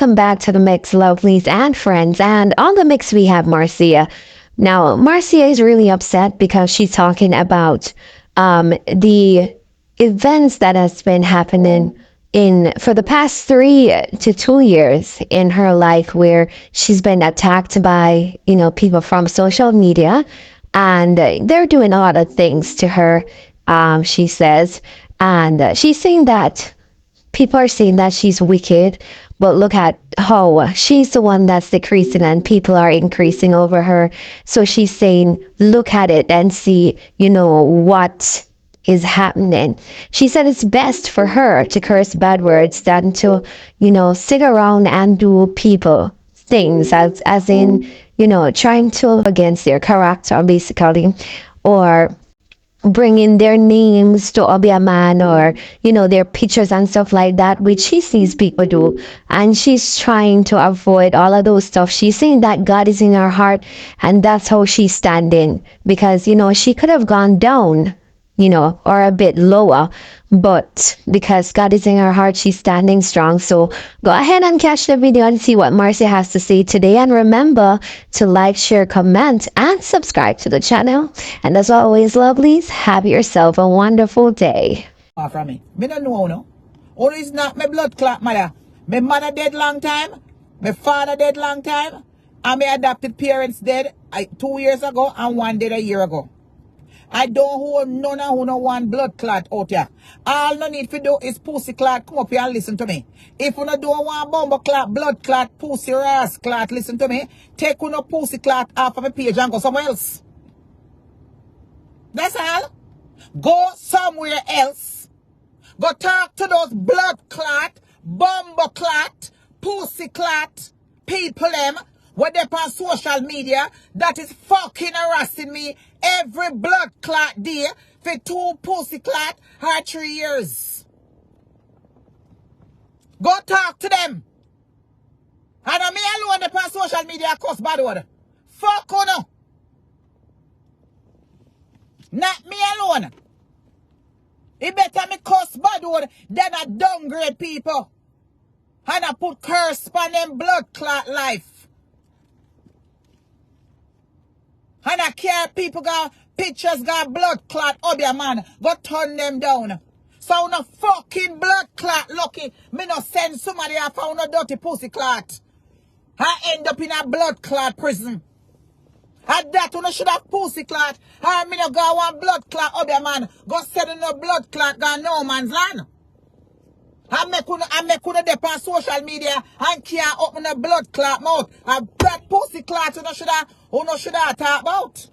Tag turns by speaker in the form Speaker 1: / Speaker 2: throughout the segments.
Speaker 1: welcome back to the mix, lovelies and friends. And on the mix, we have Marcia. Now, Marcia is really upset because she's talking about the events that has been happening in for the past 3 to 2 years in her life, where she's been attacked by people from social media, and they're doing a lot of things to her. She says, and she's saying that people are saying that she's wicked, but look at how she's the one that's decreasing and people are increasing over her. So she's saying, look at it and see, what is happening. She said it's best for her to curse bad words than to, sit around and do people things as in, trying to against their character, basically, or bringing their names to Obi Man, or their pictures and stuff like that, which she sees people do, and she's trying to avoid all of those stuff. She's saying that God is in her heart, and that's how she's standing, because she could have gone down, or a bit lower, but because God is in her heart, she's standing strong. So go ahead and catch the video and see what Marcia has to say today. And remember to like, share, comment, and subscribe to the channel. And as always, lovelies, have yourself a wonderful day.
Speaker 2: From me. Me don't know, no. Only is not my blood clot mother. My mother dead long time. My father dead long time. And my adopted parents dead 2 years ago, and one dead a year ago. I don't hold none of who no one blood clot out here. All no need to do is pussy clot. Come up here and listen to me. If you no don't want bomber clot, blood clot, pussy ass clot, listen to me. Take no pussy clot off of my page and go somewhere else. That's all. Go somewhere else. Go talk to those blood clot, bomber clot, pussy clot people them where they on social media that is fucking harassing me every blood clot day for 2 pussy clot or 3 years. Go talk to them. And me alone they on social media cuss bad word. Fuck on no. Not me alone. It better me cuss bad word than I downgrade people. And I put curse on them blood clot life. And I care people got pictures, got blood clot, Obi man, go turn them down. So no fucking blood clot lucky. Me no send somebody I found a dirty pussy clot. I end up in a blood clot prison. And that one should have pussy clot. I me no go one blood clot, Obi man, go send in a blood clot, go no man's land. I make una dep on social media and can't open a blood clot mouth. And that pussy clot you should have talk about.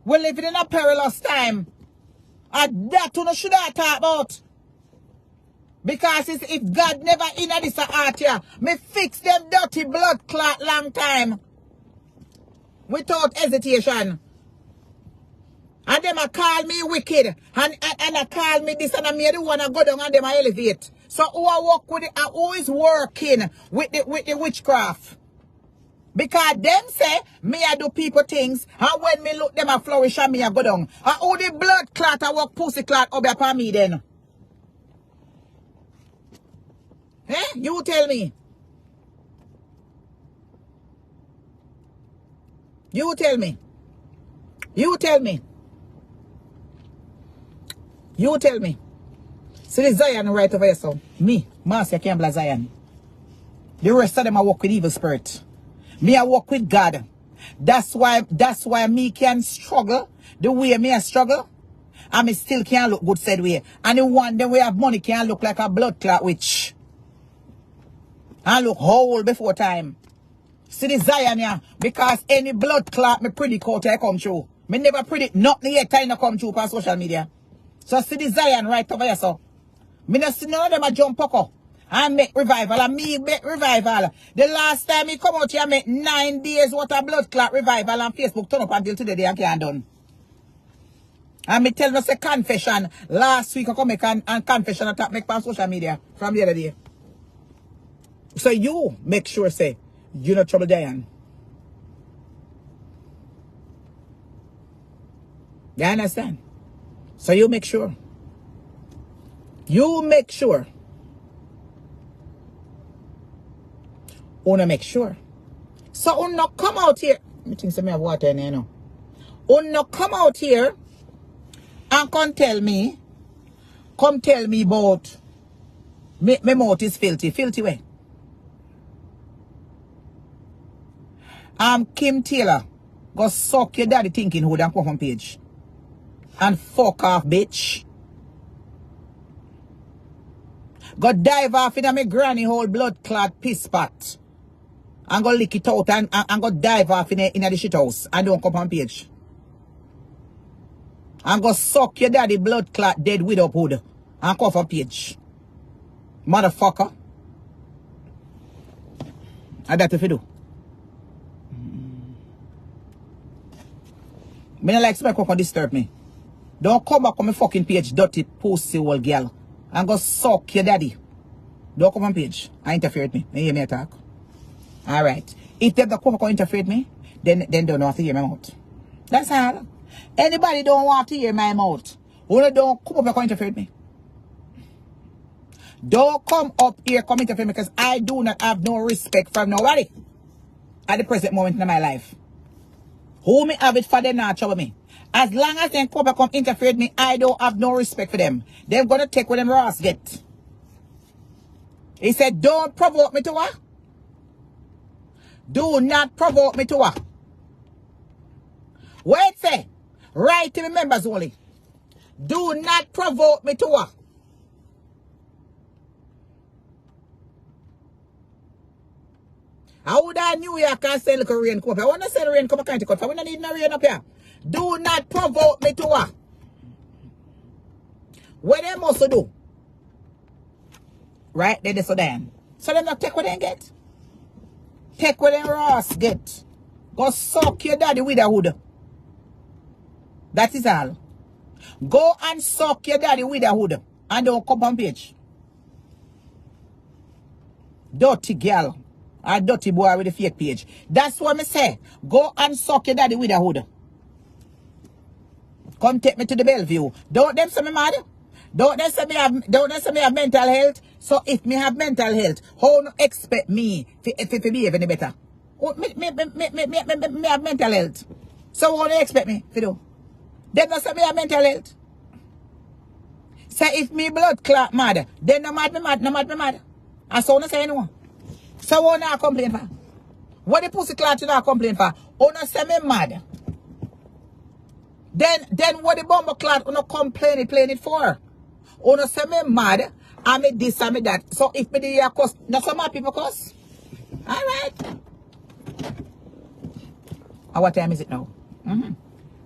Speaker 2: We're living in a perilous time. And that you should have talk about. Because if God never in this art here, me fix them dirty blood clot long time. Without hesitation. And them a call me wicked. And a call me this, and I made the one I go down and them a elevate. So who I work with it, I always working with the witchcraft. Because them say, me I do people things, and when me look them a flourish and me a go down. And all the blood clot I work pussy clot up upon me then. Eh? You tell me. You tell me. You tell me. You tell me. See the Zion right over here, so. Me, Marcia can't blame Zion. The rest of them I work with evil spirit. Me I work with God. That's why me can struggle the way me I struggle. And me still can't look good said way. And the one them we have money can't look like a blood clot witch. And look whole before time. See the Zion here. Because any blood clot me predict out here come true. Me never predict nothing yet time to come true on social media. So see the Zion right over here, so. Me not see none of them a jump up and make revival. And me make revival. The last time me come out here, I make 9 days worth of blood clot revival on Facebook. Turn up until today they can't done. And me tell me say confession. Last week I come make and confession attack make on social media from the other day. So you make sure say, you not trouble Diane. You understand? So you make sure. You make sure. Wanna make sure. So uno come out here. I think some have water in here now. Uno come out here and come tell me about my mouth is filthy. Filthy way. Kim Taylor. Go suck your daddy thinking who and come on page. And fuck off, bitch. Go dive off in my granny hole blood clot piss pot. And go lick it out and go dive off in the shit house. And don't come on page. And go suck your daddy blood clot dead widow hood. And come on page. Motherfucker. And that's if you do. Me not like somebody come and disturb me. Don't come back on my fucking page, dirty pussy old girl. And go suck your daddy. Don't come on page and interfere with me. You hear me attack? Alright. If they don't come back and interfere with me, then don't have to hear my mouth. That's all. Anybody don't want to hear my mouth. Only don't come up and interfere with me. Don't come up here, come interfere with me, because I do not have no respect from nobody at the present moment in my life. Who me have it for them not trouble me. As long as they come back come interfere with me, I don't have no respect for them. They're gonna take what them Ross get. He said, don't provoke me to what? Do not provoke me to what? Wait, say. Right to the members only. Do not provoke me to what? How would I New York can say look rain come up? I want to say the rain come up kind of cut. I want to need no rain up here. Do not provoke me to what? What they must do? Right? They so then. So them not take what they get. Take what them Ross get. Go suck your daddy with a hood. That is all. Go and suck your daddy with a hood. And don't come on page. Dirty girl. A dirty boy with a fake page. That's what I say. Go and suck your daddy with a hood. Come take me to the Bellevue. Don't them say me mad? Don't them say me have mental health? So if me have mental health, how no expect me to behave any better? Oh, me have mental health. So how do you expect me to do? Them not say me have mental health. Say if me blood clot mad, then no mad me mad. And so no say anyone. So what I complain for? What the pussy clot you not complain for? Oh no say me mad. Then what the bomber clot you not complain it for? Oh no say me mad, I me this, I me that. So if me the cuss, not some mad people cuss. Alright. And what time is it now?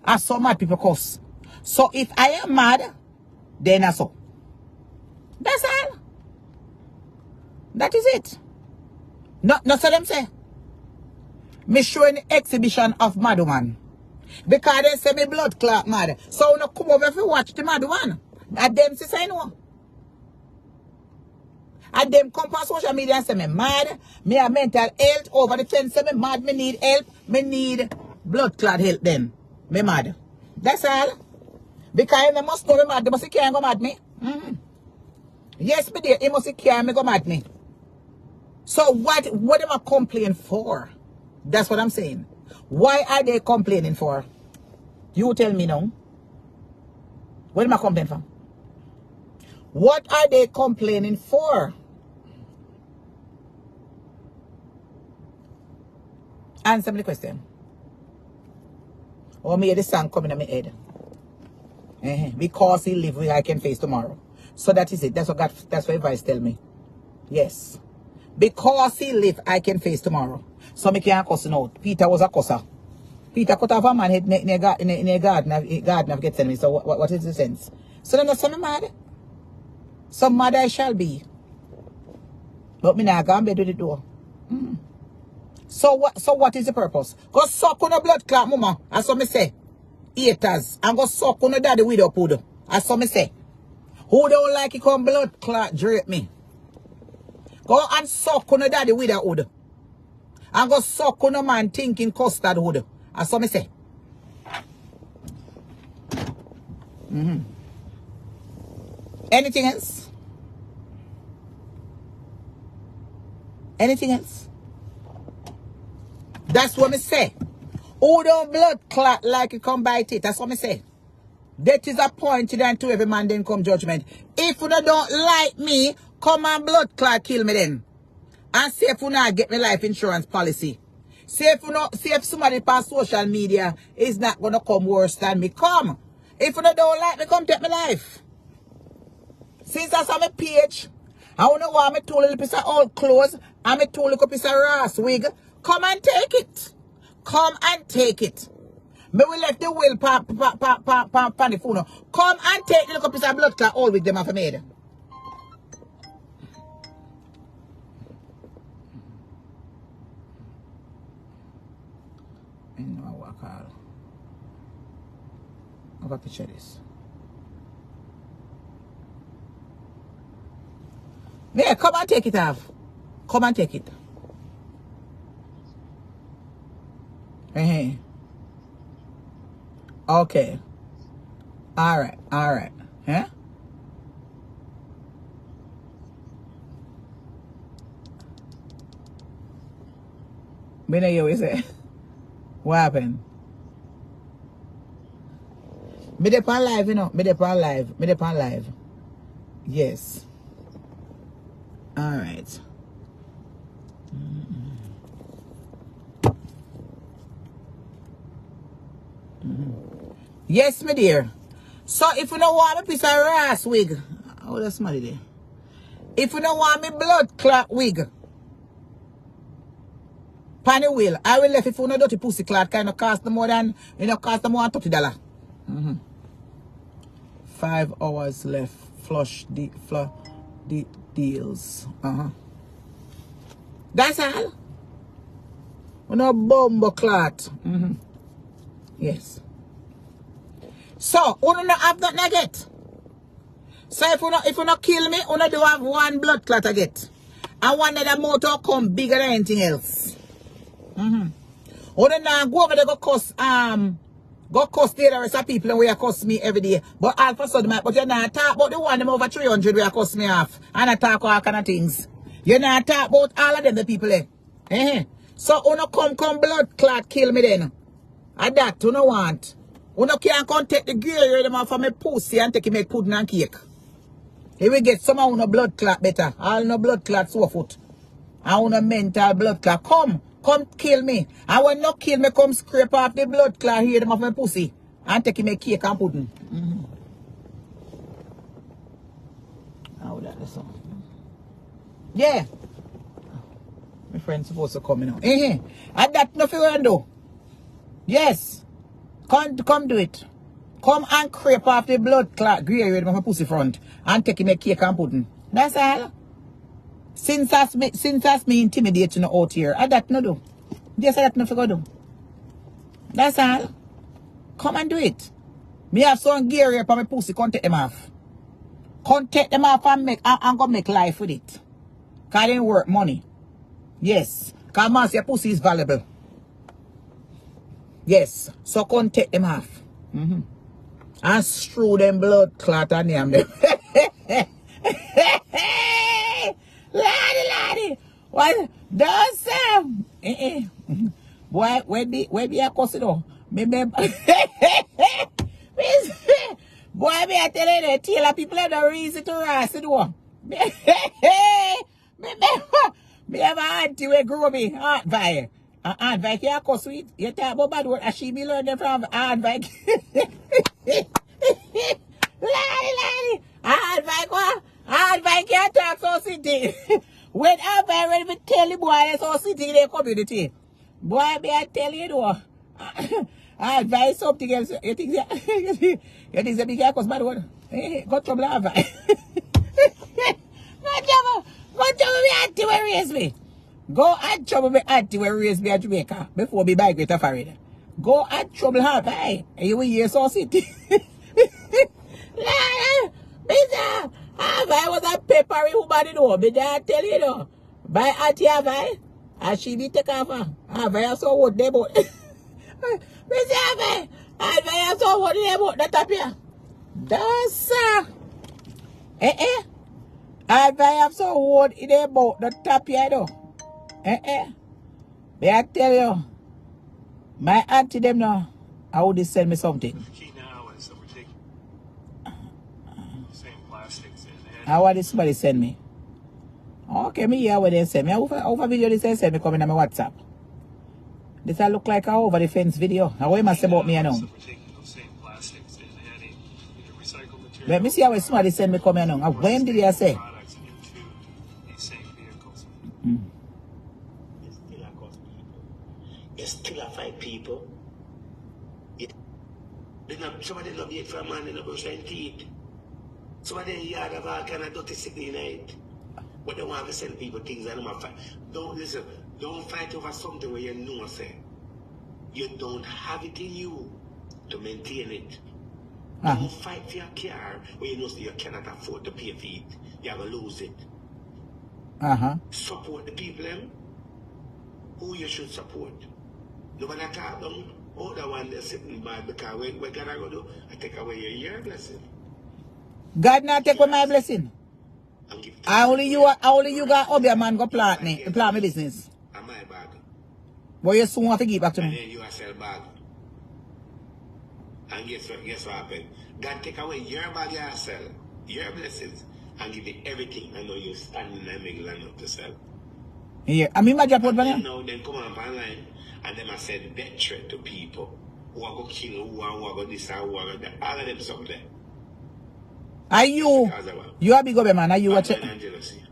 Speaker 2: I saw mad people cuss. So if I am mad, then I saw. That's all. That is it. Not so them say. Me showing exhibition of mad woman. Because they say me blood clot mad. So no come over if you watch the mad one. And them say no. And them come on social media and say me mad. Me have mental health over the fence. Say me mad. Me need help. Me need blood clot help then. Me mad. That's all. Because they must know me mad. They must can't go mad me. Yes, me dear. They must can't me go mad me. So what am I complaining for? That's what I'm saying. Why are they complaining for? You tell me now. What am I complaining for? What are they complaining for? Answer me the question. Or me the song coming in my head. Because he live, I can face tomorrow. So that is it. That's what advice tell me. Yes. Because he live, I can face tomorrow. So me can't cuss out. Peter was a cusser. Peter cut off a man head in a garden of Gethsemane. So what is the sense? So then that's mad. Some mad I shall be. But me not go and bed with the door. So what is the purpose? Go suck on a blood clot, mama. As so me say. Haters. And go suck on a daddy with a puddle. As so me say. Who don't like it come blood clot drape me? Go and suck on a daddy with a hood. And go suck on a man thinking custard hood. As so me say. Anything else? Anything else? That's what me say. Who don't blood clot like it come bite it. That's what me say. Death is appointed unto every man then come judgment. If you don't like me, come and blood clot kill me then. And see if you not get me life insurance policy. See if somebody on social media is not gonna come worse than me. Come. If you don't like me, come take my life. Since I saw my page, I don't know why I'm told a little piece of old clothes, I'm told a little piece of Ross wig. Come and take it. Come and take it. Me will left the will pan the phone. Come and take the little piece of blood clot all with them have made. I know what I call. I got to picture this. Yeah, come and take it off. Come and take it. Hey. Okay. Alright. Yeah? Me know you say. What happened? Me dey on live, you know. Me dey on live. Yes. Alright. Yes, my dear. So if you don't want me piece of Ross wig, oh, that's money there. If you don't want me blood clot wig, pan the wheel, I will left if you no dirty pussy clot kind of cost more than, cost more than $30. 5 hours left. Flush the deals. That's all. No bumbo clot. Yes. So, you don't have nothing to get. So if you not kill me, you do have one blood clot to get. And one of the motor come bigger than anything else. You don't now go over there go cost the rest of people where cost me every day. But all of a sudden, but you're not talk about the one them over 300 where cost me half. And I talk all kind of things. You're not talk about all of them the people there. So you not come blood clot kill me then. And that you don't want. You no can't come take the gear them off of my pussy and take it make pudding and cake. He will get some of no blood clot better. All no blood clot so foot. And no mental blood clot. Come kill me. And when no kill me, come scrape off the blood clot here them off my pussy. And take it make cake and pudding. How that the song? Yeah. My friend's supposed to come now. And that nothing we do. Yes. Come do it. Come and creep off the blood clot grey with my pussy front and take me cake and pudding. That's all. Since that's me intimidating out here, I that no do. Just that no figure do. That's all. Come and do it. Me have some gear here for my pussy, come take them off. Come take them off and go make life with it. Cause it worth money. Yes. Cause Marcia pussy is valuable. Yes. So come take them off. And strew them blood clot and name them. Lady. What? Does Boy, where be a cuss though? Me boy, me I tell you, tell the people have the reason to rise it though. Me have an auntie where grew me, Aunt Vi. Aunt Vi can't cuss sweet. You talk about bad word, and she be learning from Aunt Vi. Lady. Aunt Vi can't talk so city. When Aunt Vi ready to tell the boy so city in the community. Boy, me I tell you though. Aunt Vi is something else. You think that big guy cause bad word? Got trouble Aunt Vi. Go trouble me auntie where raise me. Go and trouble me auntie where raise me at Jamaica before me buy greater Florida. Go and trouble her, bye. And you will hear so city. Mr. Have was a peppery woman, you know. But I tell you, though. By auntie Have and she be take off her. Have so what they bought. Mr. Have so what they bought that up here. That's Have so what they bought that top here, though. But I tell you, My auntie them now, I would send me something.
Speaker 3: The key now is that we're taking the same plastics and
Speaker 2: How would somebody send me? Okay, me here where they send me. Over video they send me coming on my WhatsApp. This I look like a over the fence video. How you must say about me now?
Speaker 3: we're taking those same plastics and adding either recycled material.
Speaker 2: Let me see how somebody send me coming now. When did they say?
Speaker 3: Products into these same vehicles.
Speaker 4: It's still a cost people. It's still a fight people. Somebody love it for a man in a brush and teeth. Somebody yard of all kind of dirty sickness in it. But they want to send people things and them fight. Don't listen. Don't fight over something where you know say you don't have it in you to maintain it. Don't fight for your car where you know you cannot afford to pay for it. You're gonna lose it. Support the people who you should support. Nobody talk them. Oh, the one that's sitting bad because we're gonna go do I take away your blessing.
Speaker 2: God not take away my blessing. Only you got Obia man go plant me business.
Speaker 4: And my bag.
Speaker 2: But you soon have to give back to
Speaker 4: And
Speaker 2: me.
Speaker 4: then you sell bag. And guess what happened? God take away your bag you sell, your blessings, and give you everything. I know you standing and make land up to sell.
Speaker 2: Yeah, I mean my job for
Speaker 4: Then come on online and them I said death threat to people who are going to kill, who are going to this, who are going to that. All of them something.
Speaker 2: Are you? You are big Obia man, are you watching?
Speaker 4: And jealousy.